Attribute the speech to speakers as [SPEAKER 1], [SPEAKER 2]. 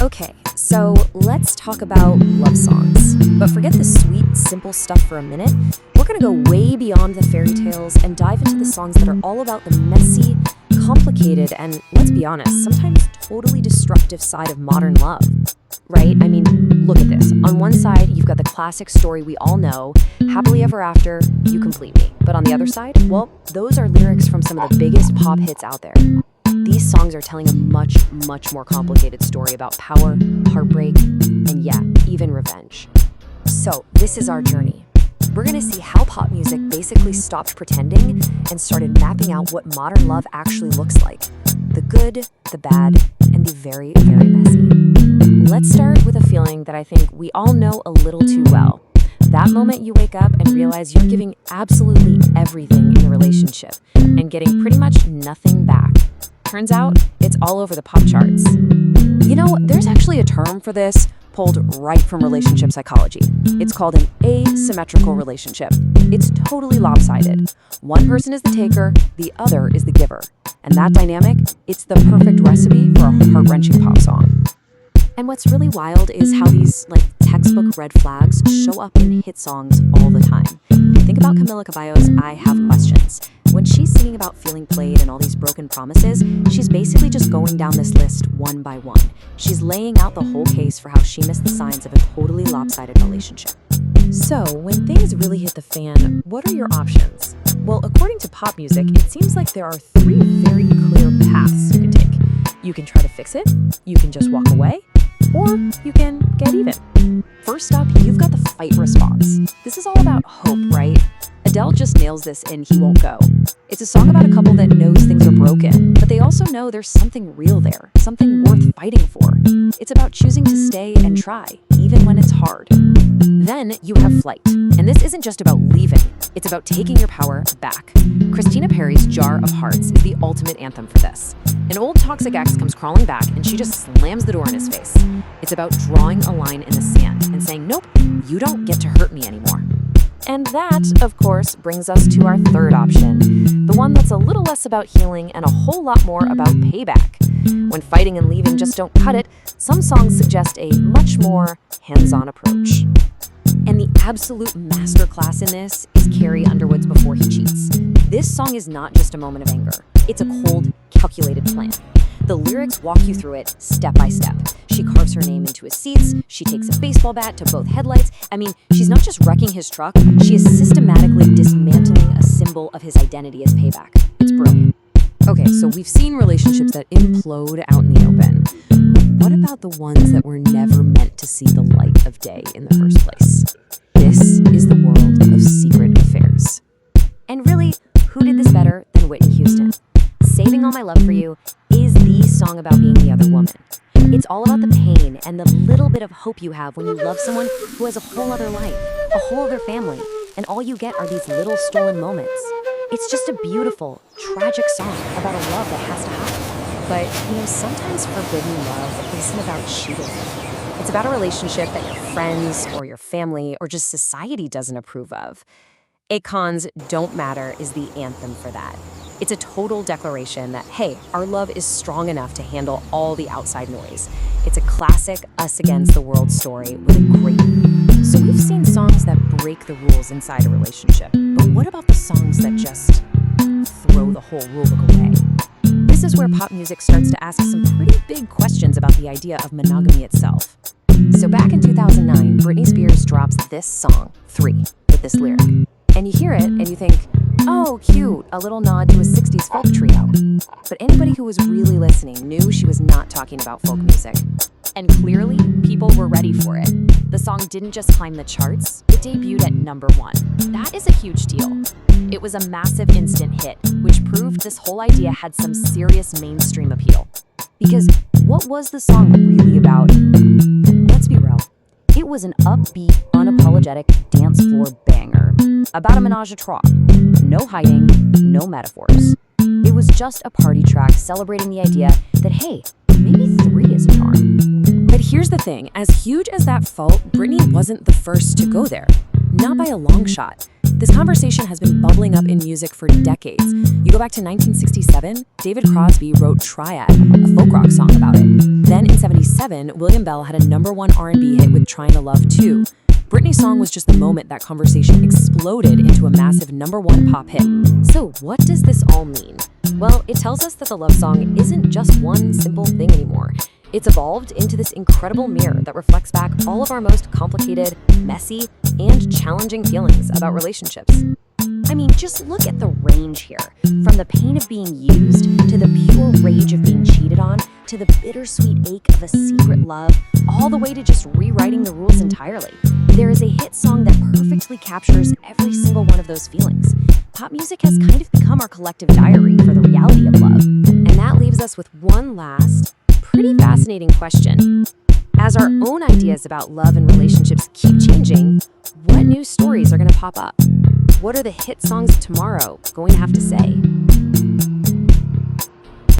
[SPEAKER 1] Okay, so let's talk about love songs. But forget the sweet, simple stuff for a minute. We're gonna go way beyond the fairy tales and dive into the songs that are all about the messy, complicated, and let's be honest, sometimes totally destructive side of modern love. Right? I mean, look at this. On one side, you've got the classic story we all know, happily ever after, you complete me. But on the other side, well, those are lyrics from some of the biggest pop hits out there. These songs are telling a much, much more complicated story about power, heartbreak, and yeah, even revenge. So, this is our journey. We're gonna see how pop music basically stopped pretending and started mapping out what modern love actually looks like. The good, the bad, and the very, very messy. Let's start with a feeling that I think we all know a little too well. That moment you wake up and realize you're giving absolutely everything in a relationship and getting pretty much nothing back. Turns out, it's all over the pop charts. You know, there's actually a term for this pulled right from relationship psychology. It's called an asymmetrical relationship. It's totally lopsided. One person is the taker, the other is the giver. And that dynamic, it's the perfect recipe for a heart-wrenching pop song. And what's really wild is how these, textbook red flags show up in hit songs all the time. Think about Camila Cabello's I Have Questions. When she's singing about feeling played and all these broken promises, she's basically just going down this list one by one. She's laying out the whole case for how she missed the signs of a totally lopsided relationship. So, when things really hit the fan, what are your options? Well, according to pop music, it seems like there are three very clear paths you can take. You can try to fix it, you can just walk away, or you can get even. First up, you've got the fight response. This is all about hope, right? Adele just nails this in He Won't Go. It's a song about a couple that knows things are broken, but they also know there's something real there, something worth fighting for. It's about choosing to stay and try, even when it's hard. Then you have Flight, and this isn't just about leaving, it's about taking your power back. Christina Perri's Jar of Hearts is the ultimate anthem for this. An old toxic ex comes crawling back and she just slams the door in his face. It's about drawing a line in the sand and saying, nope, you don't get to hurt me anymore. And that, of course, brings us to our third option, the one that's a little less about healing and a whole lot more about payback. When fighting and leaving just don't cut it, some songs suggest a much more hands-on approach. And the absolute masterclass in this is Carrie Underwood's Before He Cheats. This song is not just a moment of anger. It's a cold, calculated plan. The lyrics walk you through it step by step. She carves her name into his seats, she takes a baseball bat to both headlights. I mean, she's not just wrecking his truck, she is systematically dismantling a symbol of his identity as payback. It's brilliant. Okay, so we've seen relationships that implode out in the open. But what about the ones that were never meant to see the light of day in the first place? This is the world of secret affairs. And really, who did this better than Whitney Houston? Saving All My Love for You is the song about being the other woman. It's all about the pain and the little bit of hope you have when you love someone who has a whole other life, a whole other family, and all you get are these little stolen moments. It's just a beautiful, tragic song about a love that has to happen. But, sometimes forbidden love isn't about cheating. It's about a relationship that your friends or your family or just society doesn't approve of. Akon's Don't Matter is the anthem for that. It's a total declaration that, hey, our love is strong enough to handle all the outside noise. It's a classic us against the world story with a great beat. So we've seen songs that break the rules inside a relationship, but what about the songs that just throw the whole rulebook away? This is where pop music starts to ask some pretty big questions about the idea of monogamy itself. So back in 2009, Britney Spears drops this song, 3, with this lyric. And you hear it and you think, oh, cute, a little nod to a 60s folk trio. But anybody who was really listening knew she was not talking about folk music. And clearly, people were ready for it. The song didn't just climb the charts, it debuted at #1. That is a huge deal. It was a massive instant hit, which proved this whole idea had some serious mainstream appeal. Because what was the song really about? Let's be real. It was an upbeat, unapologetic dance floor banger about a menage a trois. No hiding, no metaphors. It was just a party track celebrating the idea that, hey, maybe 3 is a charm. But here's the thing, as huge as that felt, Britney wasn't the first to go there. Not by a long shot. This conversation has been bubbling up in music for decades. You go back to 1967, David Crosby wrote Triad, a folk rock song about it. Then in 77, William Bell had a #1 R&B hit with Trying to Love Too. Britney's song was just the moment that conversation exploded into a massive #1 pop hit. So what does this all mean? Well, it tells us that the love song isn't just one simple thing anymore. It's evolved into this incredible mirror that reflects back all of our most complicated, messy, and challenging feelings about relationships.
[SPEAKER 2] I mean, just look at the range here. From the pain of being used, to the pure rage of being cheated on, to the bittersweet ache of a secret love, all the way to just rewriting the rules entirely. There is a hit song that perfectly captures every single one of those feelings. Pop music has kind of become our collective diary for the reality of love.
[SPEAKER 1] And that leaves us with one last, pretty fascinating question. As our own ideas about love and relationships keep changing, what new stories are going to pop up? What are the hit songs of tomorrow going to have to say?